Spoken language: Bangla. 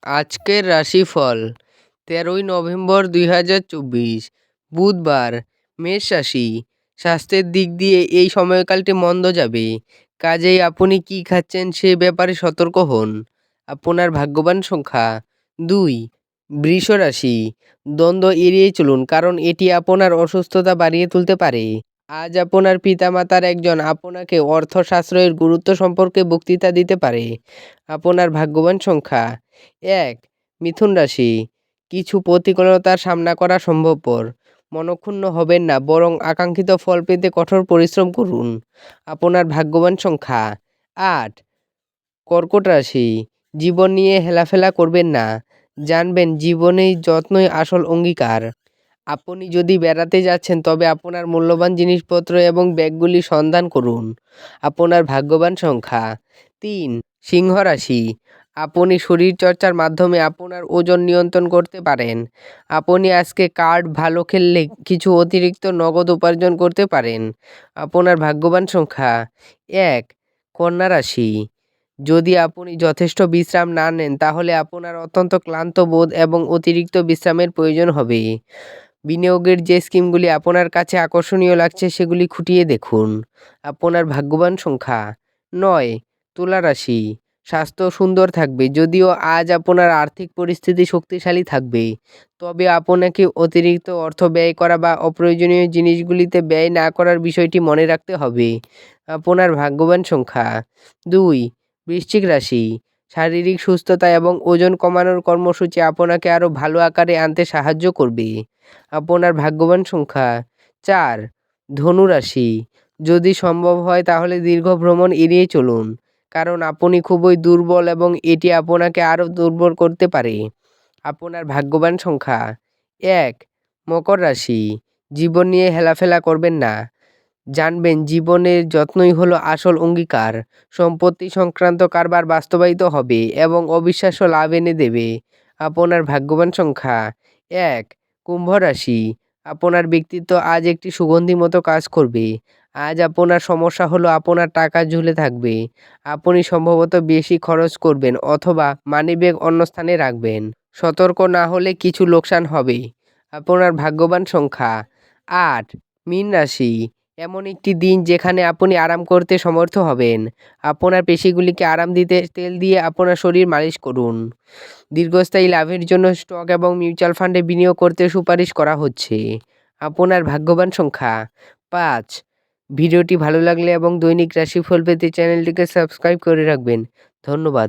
আজকের রাশিফল 13ই নভেম্বর 2024 বুধবার। মেষ রাশি। স্বাস্থ্যের দিক দিয়ে এই সময়কালটি মন্দ যাবে, কাজেই আপনি কি খাচ্ছেন সে ব্যাপারে সতর্ক হন। আপনার ভাগ্যবান সংখ্যা 2। বৃষ রাশি। দ্বন্দ্ব এড়িয়ে চলুন, কারণ এটি আপনার অসুস্থতা বাড়িয়ে তুলতে পারে। আজ আপনার পিতামাতার একজন আপনাকে অর্থ সাশ্রয়ের গুরুত্ব সম্পর্কে বক্তৃতা দিতে পারে। আপনার ভাগ্যবান সংখ্যা 1। মিথুন রাশি। কিছু প্রতিকূলতার সামনা করা সম্ভবপর। মনক্ষুণ্ণ হবেন না, বরং আকাঙ্ক্ষিত ফল পেতে কঠোর পরিশ্রম করুন। আপনার ভাগ্যবান সংখ্যা 8। কর্কট রাশি। জীবন নিয়ে হেলাফেলা করবেন না, জানবেন জীবনেই যত্নই আসল অঙ্গীকার। আপনি যদি বেড়াতে যাচ্ছেন তবে আপনার মূল্যবান জিনিসপত্র এবং ব্যাগগুলি সন্ধান করুন। আপনার ভাগ্যবান সংখ্যা 3। সিংহ রাশি। আপনি শরীরচর্চার মাধ্যমে আপনার ওজন নিয়ন্ত্রণ করতে পারেন। আপনি আজকে কার্ড ভালো খেললে কিছু অতিরিক্ত নগদ উপার্জন করতে পারেন। আপনার ভাগ্যবান সংখ্যা 1। কন্যা রাশি। যদি আপনি যথেষ্ট বিশ্রাম না নেন তাহলে আপনার অত্যন্ত ক্লান্ত বোধ এবং অতিরিক্ত বিশ্রামের প্রয়োজন হবে। বিনিয়োগের যে স্কিমগুলি আপনার কাছে আকর্ষণীয় লাগছে সেগুলি খুঁটিয়ে দেখুন। আপনার ভাগ্যবান সংখ্যা 9। তুলা রাশি। স্বাস্থ্য সুন্দর থাকবে, যদিও আজ আপনার আর্থিক পরিস্থিতি শক্তিশালী থাকবে। তবে আপনাকে অতিরিক্ত অর্থ ব্যয় করা বা অপ্রয়োজনীয় জিনিসগুলিতে ব্যয় না করার বিষয়টি মনে রাখতে হবে। আপনার ভাগ্যবান সংখ্যা 2। বৃশ্চিক রাশি। শারীরিক সুস্থতা এবং ওজন কমানোর কর্মসূচি আপনাকে আরও ভালো আকারে আনতে সাহায্য করবে। আপনার ভাগ্যবান সংখ্যা 4। ধনু রাশি। যদি সম্ভব হয় তাহলে দীর্ঘ ভ্রমণ এড়িয়ে চলুন, কারণ আপনি খুবই দুর্বল এবং এটি আপনাকে আরও দুর্বল করতে পারে। আপনার ভাগ্যবান সংখ্যা 1। মকর রাশি। জীবন নিয়ে হেলাফেলা করবেন না, জানবেন জীবনের যত্নই হলো আসল অঙ্গীকার। সম্পত্তি সংক্রান্ত কারবার বাস্তবায়িত হবে এবং অবিশ্বাস্য লাভ এনে দেবে। আপনার ভাগ্যবান সংখ্যা 1। কুম্ভ রাশি। আপনার ব্যক্তিত্ব আজ একটি সুগন্ধি মতো কাজ করবে। আজ আপনার সমস্যা হলো আপনার টাকা ঝুলে থাকবে। আপনি সম্ভবত বেশি খরচ করবেন অথবা মানিব্যাগ অন্য স্থানে রাখবেন। সতর্ক না হলে কিছু লোকসান হবে। আপনার ভাগ্যবান সংখ্যা 8। মীন রাশি। এমন একটি দিন যেখানে আপনি আরাম করতে সমর্থ হবেন। আপনার পেশিগুলিকে আরাম দিতে তেল দিয়ে আপনার শরীর মালিশ করুন। দীর্ঘস্থায়ী লাভের জন্য স্টক এবং মিউচুয়াল ফান্ডে বিনিয়োগ করতে সুপারিশ করা হচ্ছে। আপনার ভাগ্যবান সংখ্যা 5। ভিডিওটি ভালো লাগলে এবং দৈনিক রাশিফল পেতে চ্যানেলটিকে সাবস্ক্রাইব করে রাখবেন। ধন্যবাদ।